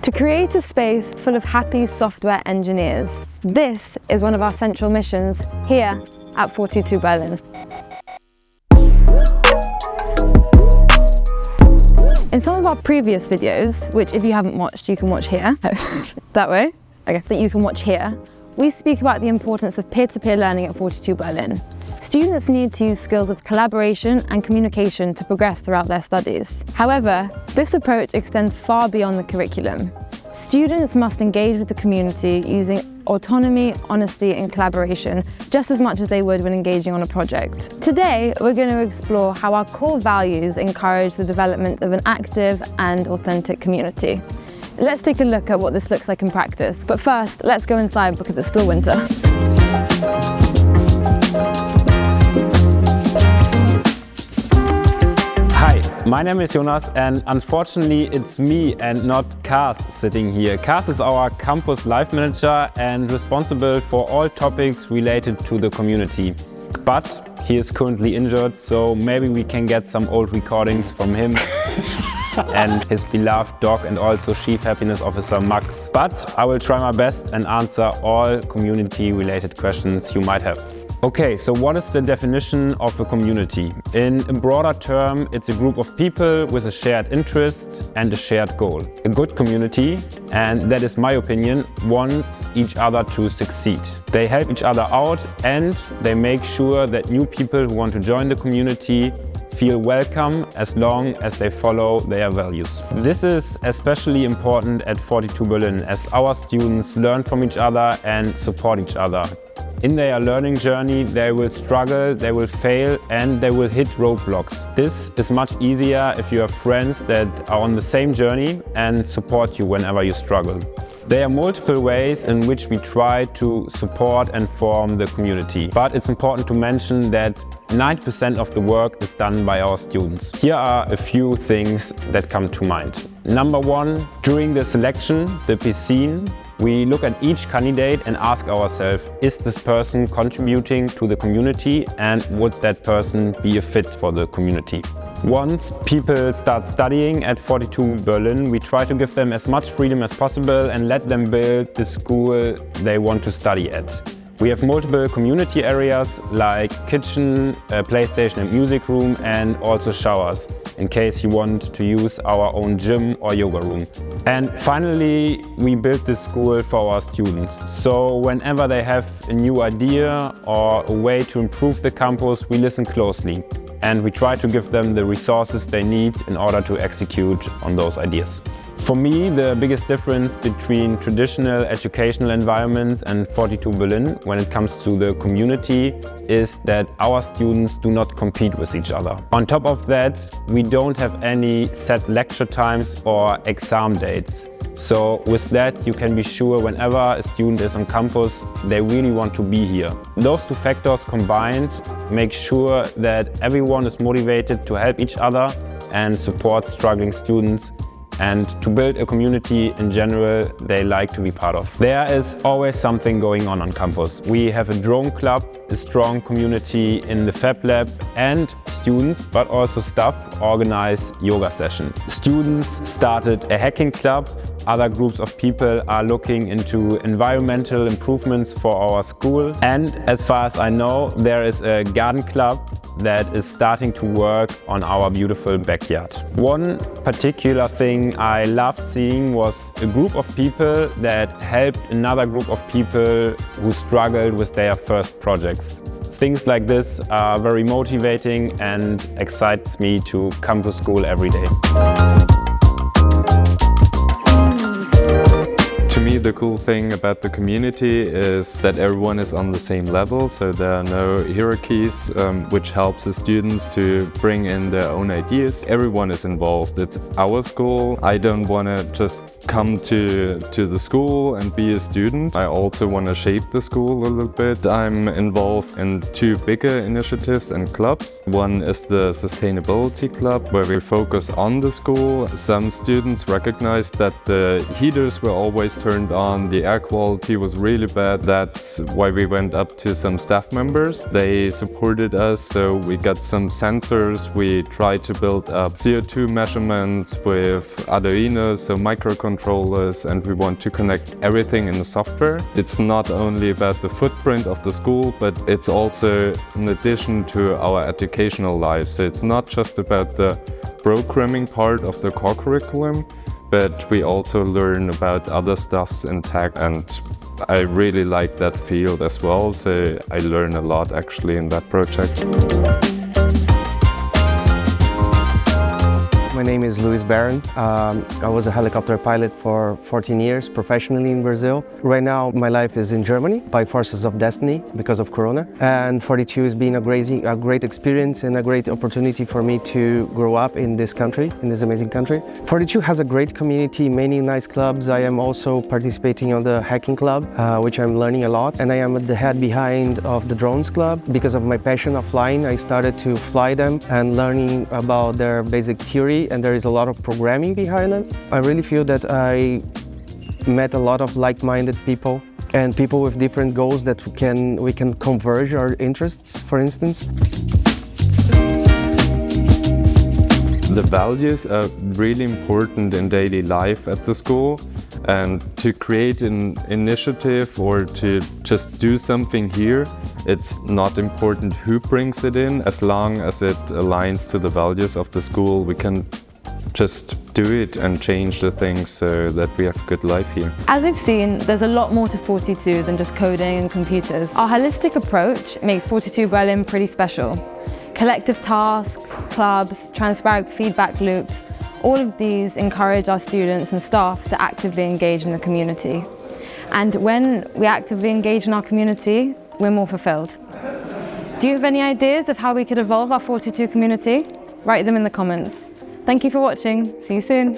To create a space full of happy software engineers. This is one of our central missions here at 42 Berlin. In some of our previous videos, which if you haven't watched, you can watch here, that way, okay, that you can watch here, we speak about the importance of peer-to-peer learning at 42 Berlin. Students need to use skills of collaboration and communication to progress throughout their studies. However, this approach extends far beyond the curriculum. Students must engage with the community using autonomy, honesty and collaboration just as much as they would when engaging on a project. Today, we're going to explore how our core values encourage the development of an active and authentic community. Let's take a look at what this looks like in practice. But first, let's go inside because it's still winter. Hi, my name is Jonas and unfortunately it's me and not Kars sitting here. Kars is our campus life manager and responsible for all topics related to the community. But he is currently injured, so maybe we can get some old recordings from him and his beloved dog and also Chief Happiness Officer Max. But I will try my best and answer all community related questions you might have. Okay, so what is the definition of a community? In a broader term, it's a group of people with a shared interest and a shared goal. A good community, and that is my opinion, wants each other to succeed. They help each other out and they make sure that new people who want to join the community feel welcome as long as they follow their values. This is especially important at 42 Berlin as our students learn from each other and support each other. In their learning journey, they will struggle, they will fail and they will hit roadblocks. This is much easier if you have friends that are on the same journey and support you whenever you struggle. There are multiple ways in which we try to support and form the community, but it's important to mention that 90% of the work is done by our students. Here are a few things that come to mind. Number one, during the selection, the piscine, we look at each candidate and ask ourselves, is this person contributing to the community and would that person be a fit for the community? Once people start studying at 42 Berlin, we try to give them as much freedom as possible and let them build the school they want to study at. We have multiple community areas like kitchen, PlayStation and music room and also showers in case you want to use our own gym or yoga room. And finally, we built this school for our students. So whenever they have a new idea or a way to improve the campus, we listen closely and we try to give them the resources they need in order to execute on those ideas. For me, the biggest difference between traditional educational environments and 42 Berlin when it comes to the community is that our students do not compete with each other. On top of that, we don't have any set lecture times or exam dates. So with that, you can be sure whenever a student is on campus, they really want to be here. Those two factors combined make sure that everyone is motivated to help each other and support struggling students and to build a community in general they like to be part of. There is always something going on campus. We have a drone club, a strong community in the Fab Lab, and students, but also staff, organize yoga sessions. Students started a hacking club. Other groups of people are looking into environmental improvements for our school. And as far as I know, there is a garden club that is starting to work on our beautiful backyard. One particular thing I loved seeing was a group of people that helped another group of people who struggled with their first projects. Things like this are very motivating and excites me to come to school every day. To me, the cool thing about the community is that everyone is on the same level, so there are no hierarchies, which helps the students to bring in their own ideas. Everyone is involved. It's our school. I don't want to just come to the school and be a student. I also want to shape the school a little bit. I'm involved in two bigger initiatives and clubs. One is the Sustainability Club, where we focus on the school. Some students recognized that the heaters were always turned on. The air quality was really bad. That's why we went up to some staff members. They supported us, so we got some sensors. We tried to build up CO2 measurements with Arduino, so microcontrollers, and we want to connect everything in the software. It's not only about the footprint of the school, but it's also in addition to our educational life. So it's not just about the programming part of the core curriculum, but we also learn about other stuffs in tech, and I really like that field as well, so I learn a lot actually in that project. My name is Luis Barron. I was a helicopter pilot for 14 years professionally in Brazil. Right now my life is in Germany by forces of destiny because of Corona. And 42 has been a great experience and a great opportunity for me to grow up in this country, in this amazing country. 42 has a great community, many nice clubs. I am also participating on the hacking club, which I'm learning a lot. And I am at the head behind of the drones club. Because of my passion of flying, I started to fly them and learning about their basic theory, and there is a lot of programming behind it. I really feel that I met a lot of like-minded people and people with different goals that we can converge our interests, for instance. The values are really important in daily life at the school, and to create an initiative or to just do something here, it's not important who brings it in. As long as it aligns to the values of the school, we can just do it and change the things so that we have a good life here. As we've seen, there's a lot more to 42 than just coding and computers. Our holistic approach makes 42 Berlin pretty special. Collective tasks, clubs, transparent feedback loops, all of these encourage our students and staff to actively engage in the community. And when we actively engage in our community, we're more fulfilled. Do you have any ideas of how we could evolve our 42 community? Write them in the comments. Thank you for watching. See you soon.